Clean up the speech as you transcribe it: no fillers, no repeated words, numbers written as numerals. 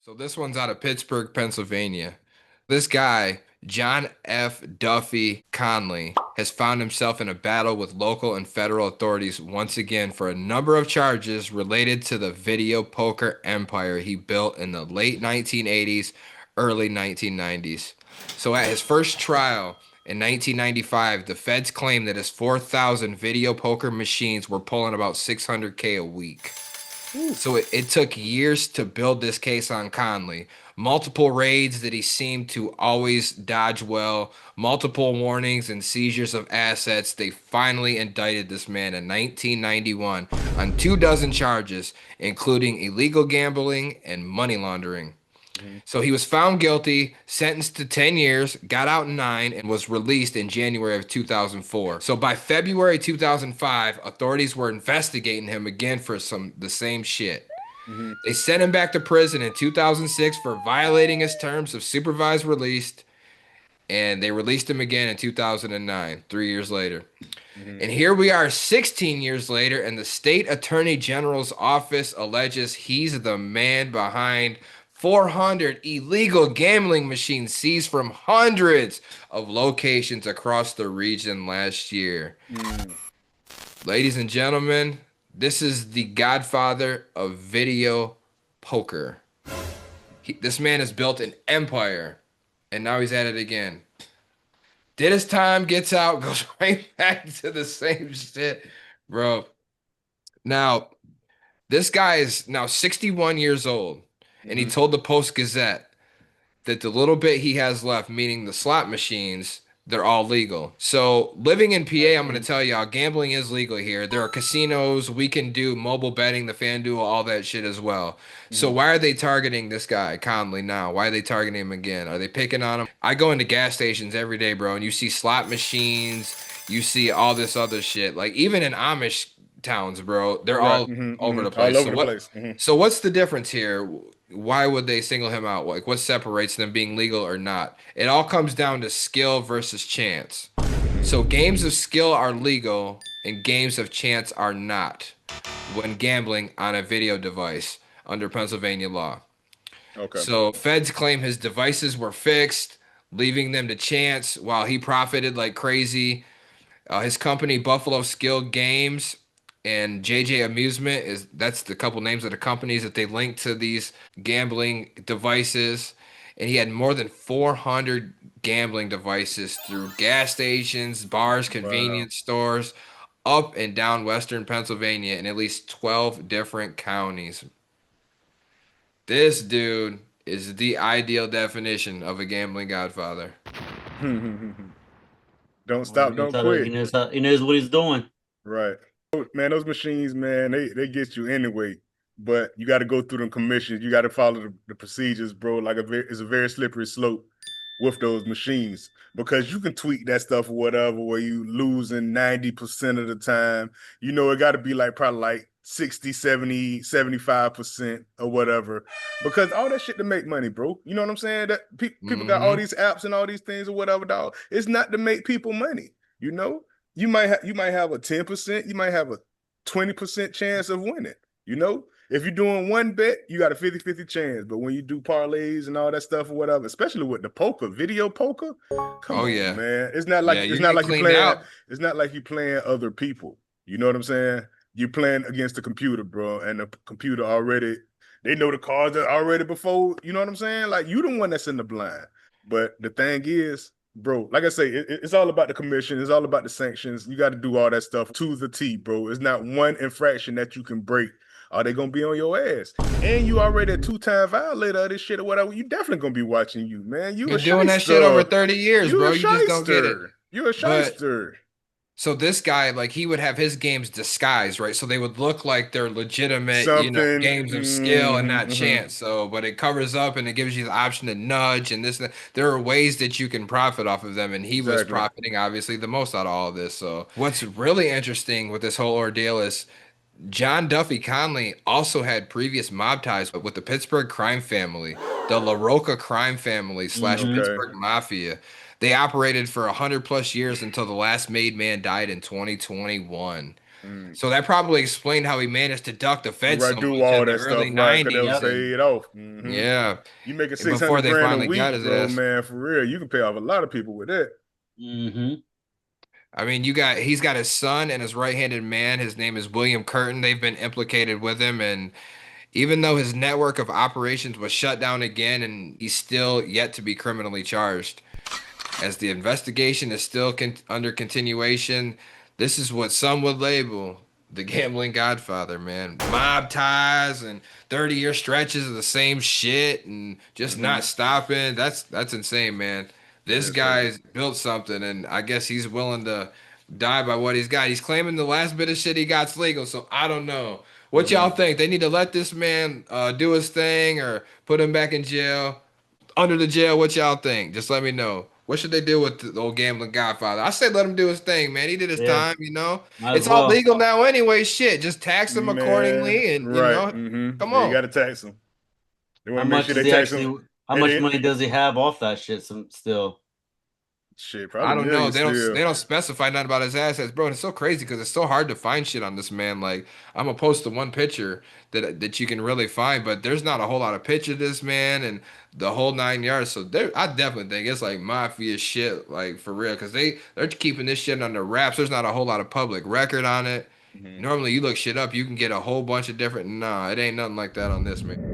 So this one's out of Pittsburgh, Pennsylvania. This guy, John F. Duffy Conley, has found himself in a battle with local and federal authorities once again for a number of charges related to the video poker empire he built in the late 1980s, early 1990s. So at his first trial in 1995, the feds claimed that his 4,000 video poker machines were pulling about 600K a week. So it took years to build this case on Conley. Multiple raids that he seemed to always dodge well, multiple warnings and seizures of assets. They finally indicted this man in 1991 on 24 charges, including illegal gambling and money laundering. Mhm. So he was found guilty, sentenced to 10 years, got out in 9, and was released in January of 2004. So by February 2005, authorities were investigating him again for the same shit. Mhm. They sent him back to prison in 2006 for violating his terms of supervised release, and they released him again in 2009, 3 years later. Mhm. And here we are 16 years later, and the state attorney general's office alleges he's the man behind 400 illegal gambling machines seized from hundreds of locations across the region last year. Mm. Ladies and gentlemen, this is the godfather of video poker. This man has built an empire, and now he's at it again. Did his time, gets out, goes right back to the same shit, bro. Now, this guy is now 61 years old, and he Mhm. told the Post Gazette that the little bit he has left, meaning the slot machines, they're all legal. So, living in PA, I'm going to Mhm. tell y'all, gambling is legal here. There are casinos, we can do mobile betting, the FanDuel, all that shit as well. So, Mhm. why are they targeting this guy, Conley, now? Why are they targeting him again? Are they picking on him? I go into gas stations every day, bro, and you see slot machines, you see all this other shit. Like, even in Amish towns, bro, they're Right. all Mhm. over the Mhm. All place. over the place. Mhm. So what's the difference here? Why would they single him out? Like, what separates them being legal or not? It all comes down to skill versus chance. Mhm. So games of skill are legal and games of chance are not when gambling on a video device under Pennsylvania law. Okay. So feds claim his devices were fixed, leaving them to chance while he profited like crazy. His company, Buffalo Skill Games and JJ Amusement, is that's the couple names of the companies that they link to these gambling devices. And he had more than 400 gambling devices through gas stations, bars, Wow. convenience stores, up and down Western Pennsylvania in at least 12 different counties. This dude is the ideal definition of a gambling godfather. Don't Well, you stop, can don't tell that quit. he knows what he's doing. Right. Man, those machines, man, they get you anyway. But you got to go through them commissions. You got to follow the procedures, bro. It's a very slippery slope with those machines because you can tweak that stuff or whatever where you losing 90% of the time. You know, it got to be like probably like 60, 70, 75% or whatever because all that shit to make money, bro. You know what I'm saying? That people got all Hmm. these apps and all these things or whatever, dog. It's not to make people money, you know? You might have a 10%, you might have a 20% chance of winning. You know, if you're doing one bet, you got a 50-50 chance. But when you do parlays and all that stuff or whatever, especially with the poker, video poker, come Oh on, yeah. man. Yeah, you're getting cleaned out. It's not like you're playing other people. You know what I'm saying? You're playing against the computer, bro, and the computer already they know the cards are already before, you know what I'm saying? Like you the one that's in the blind. But the thing is, bro, like I say, it's all about the commission. It's all about the sanctions. You got to do all that stuff to the T, bro. It's not one infraction that you can break. Are they gonna be on your ass? And you already a two-time violator of this shit or whatever. You definitely gonna be watching you, man. You a Been doing that shit over shyster. 30 years, You a bro. You just don't get it. shyster. You a But shyster. so this guy, like, he would have his games disguised, right? So they would look like they're legitimate, Something. games of skill and Mhm, not mhm. chance. So, but it covers up and it gives you the option to nudge and this. And that. There are ways that you can profit off of them, and he was Exactly. profiting obviously the most out of all of this. So, what's really interesting with this whole ordeal is John Duffy Conley also had previous mob ties with the Pittsburgh crime family, the LaRocca crime family slash Hmm. Okay. Pittsburgh Mafia. They operated for 100 plus years until the last made man died in 2021. Mm. So that probably explained how he managed to duck the Fed Right, so do much all in the that stuff early right because they'll 90s. Yep. And pay it off. Hmm. yeah, You making six before hundred they grand a finally got week, his bro, ass. man, for real. You can pay off a lot of people with that. Hmm. I mean, he's got his son and his right-handed man. His name is William Curtin. They've been implicated with him, and even though his network of operations was shut down again, and he's still yet to be criminally charged. As the investigation is still under continuation, this is what some would label the gambling godfather, man. Mob ties and 30-year stretches of the same shit and just Hmm. not stopping. That's insane, man. That This is crazy. guy's built something, and I guess he's willing to die by what he's got. He's claiming the last bit of shit he got's legal, so I don't know. What y'all Hmm. think? They need to let this man do his thing or put him back in jail? Under the jail, what y'all think? Just let me know. What should they do with the old gambling godfather? I say let him do his thing, man. He did his Yeah, time, you know. might as It's all well. legal now anyway. Shit, just tax him Man, accordingly, and right. Hmm. come Yeah, you on. got to tax them. They How want to make much sure is they he tax them. actually? How And much they, money does he have off that shit? Some still. shit, I probably don't know. millions still. They don't specify nothing about his assets, bro. And it's so crazy because it's so hard to find shit on this man. Like I'm gonna post the one picture that you can really find, but there's not a whole lot of picture of this man and the whole 9 yards. So I definitely think it's like mafia shit, like for real, because they're keeping this shit under wraps. There's not a whole lot of public record on it. Hmm. Normally, you look shit up, you can get a whole bunch of different. Nah, it ain't nothing like that on this man.